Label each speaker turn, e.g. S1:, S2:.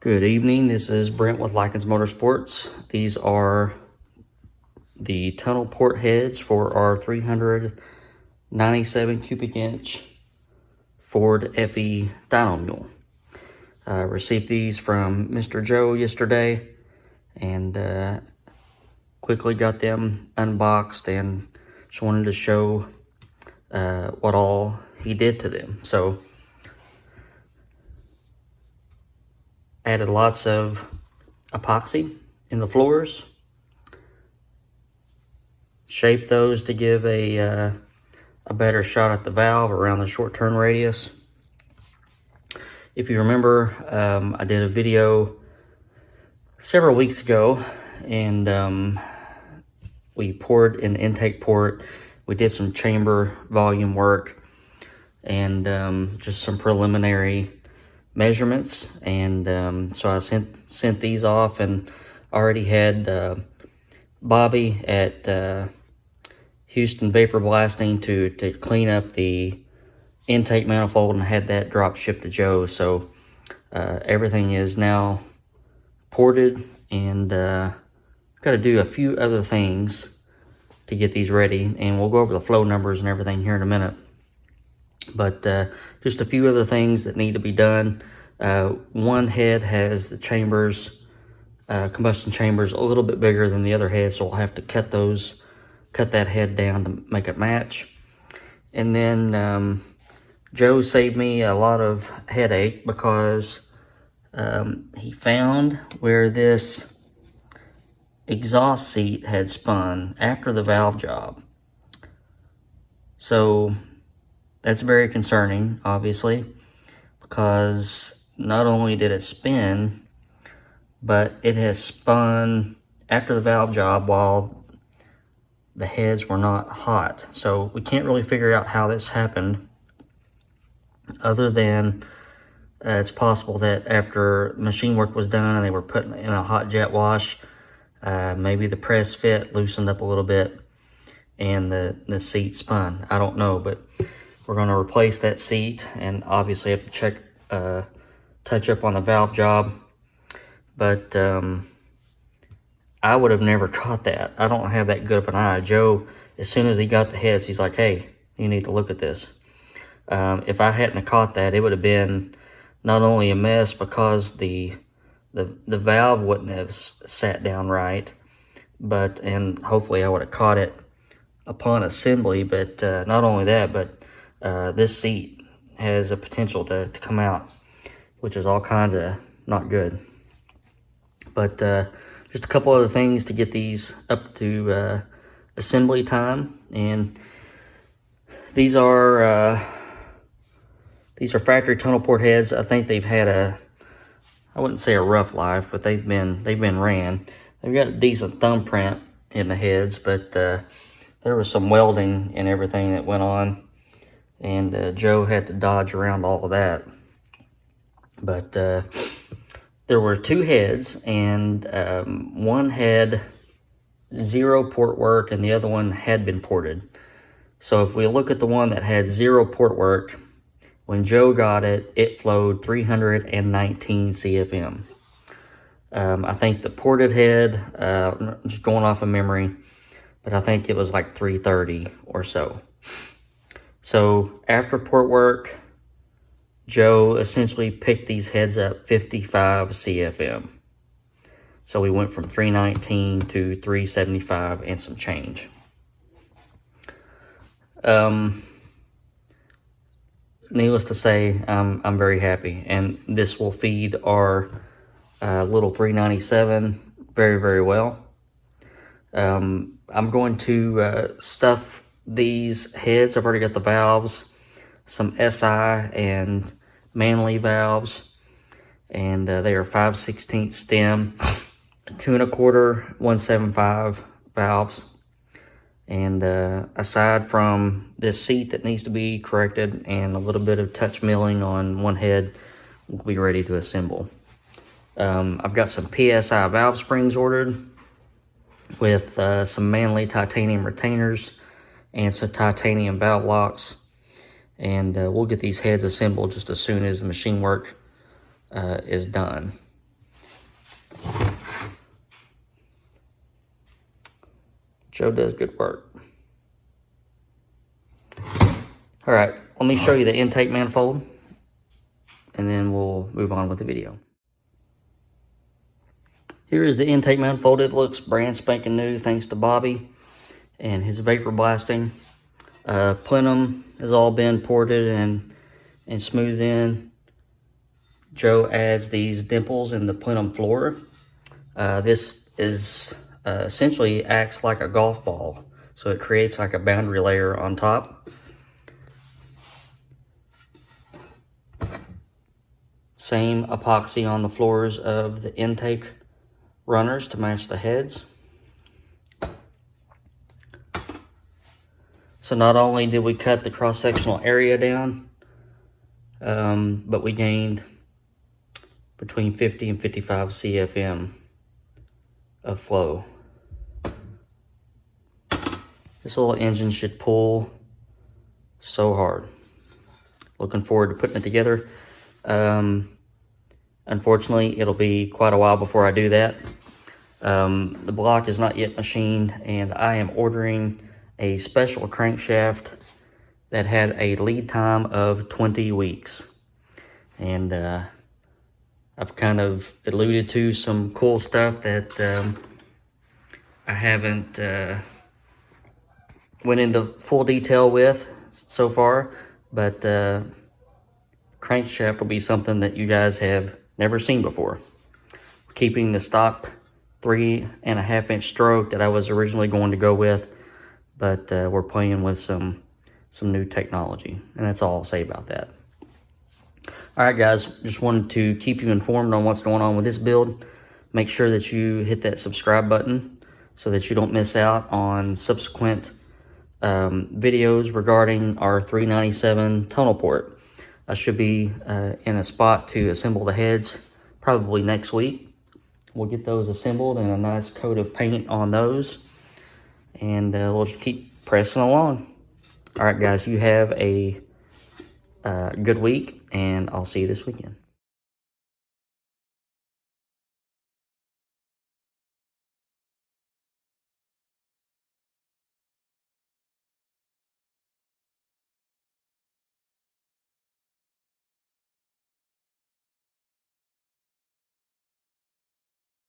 S1: Good evening, this is Brent with Lykins Motorsports. These are the tunnel port heads for our 397 cubic inch Ford FE dyno mule. Received these from Mr. Joe yesterday and quickly got them unboxed and just wanted to show what all he did to them. So added lots of epoxy in the floors, shaped those to give a better shot at the valve around the short turn radius. If you remember, I did a video several weeks ago, and we poured an intake port. We did some chamber volume work and just some preliminary measurements, and so I sent these off, and already had Bobby at Houston Vapor Blasting to clean up the intake manifold and had that drop shipped to Joe. So everything is now ported, and got to do a few other things to get these ready, and we'll go over the flow numbers and everything here in a minute. But just a few other things that need to be done. One head has the chambers, combustion chambers, a little bit bigger than the other head, so we'll have to cut that head down to make it match. And then Joe saved me a lot of headache because he found where this exhaust seat had spun after the valve job. So that's very concerning, obviously, because not only did it spin, but it has spun after the valve job while the heads were not hot. So we can't really figure out how this happened, other than it's possible that after machine work was done and they were put in a hot jet wash, maybe the press fit loosened up a little bit and the seat spun. I don't know, but we're going to replace that seat and obviously have to check, touch up on the valve job. But I would have never caught that. I don't have that good of an eye. Joe, as soon as he got the heads, he's like, hey, you need to look at this. If I hadn't have caught that, it would have been not only a mess because the valve wouldn't have sat down right, and hopefully I would have caught it upon assembly, but not only that, but this seat has a potential to come out, which is all kinds of not good. But just a couple other things to get these up to assembly time, and these are factory tunnel port heads. I think they've had I wouldn't say a rough life, but they've been ran. They've got a decent thumbprint in the heads, but there was some welding and everything that went on, and Joe had to dodge around all of that. But there were two heads, and one had zero port work and the other one had been ported. So if we look at the one that had zero port work, when Joe got it, it flowed 319 CFM. I think the ported head, just going off of memory, but I think it was like 330 or so. So after port work, Joe essentially picked these heads up 55 CFM. So we went from 319 to 375 and some change. Needless to say, I'm very happy, and this will feed our little 397 very, very well. I'm going to stuff these heads. I've already got the valves, some SI and Manley valves, and they are 5/16 stem, 2 1/4, 175 valves. And aside from this seat that needs to be corrected and a little bit of touch milling on one head, we'll be ready to assemble. I've got some PSI valve springs ordered with some Manley titanium retainers and some titanium valve locks. And we'll get these heads assembled just as soon as the machine work is done. Joe does good work. All right, let me show you the intake manifold, and then we'll move on with the video. Here is the intake manifold. It looks brand spanking new thanks to Bobby and his vapor blasting. Plenum has all been ported and smoothed in. Joe adds these dimples in the plenum floor. This is essentially acts like a golf ball, so it creates like a boundary layer on top. Same epoxy on the floors of the intake runners to match the heads. So not only did we cut the cross-sectional area down, but we gained between 50 and 55 CFM of flow. This little engine should pull so hard. Looking forward to putting it together. Unfortunately, it'll be quite a while before I do that. The block is not yet machined, and I am ordering a special crankshaft that had a lead time of 20 weeks. And I've kind of alluded to some cool stuff that I haven't went into full detail with so far, but crankshaft will be something that you guys have never seen before. Keeping the stock 3.5-inch stroke that I was originally going to go with, but we're playing with some new technology, and that's all I'll say about that. All right, guys, just wanted to keep you informed on what's going on with this build. Make sure that you hit that subscribe button so that you don't miss out on subsequent videos regarding our 397 tunnel port. I should be in a spot to assemble the heads probably next week. We'll get those assembled and a nice coat of paint on those, and we'll just keep pressing along. All right, guys, you have a good week, and I'll see you this weekend.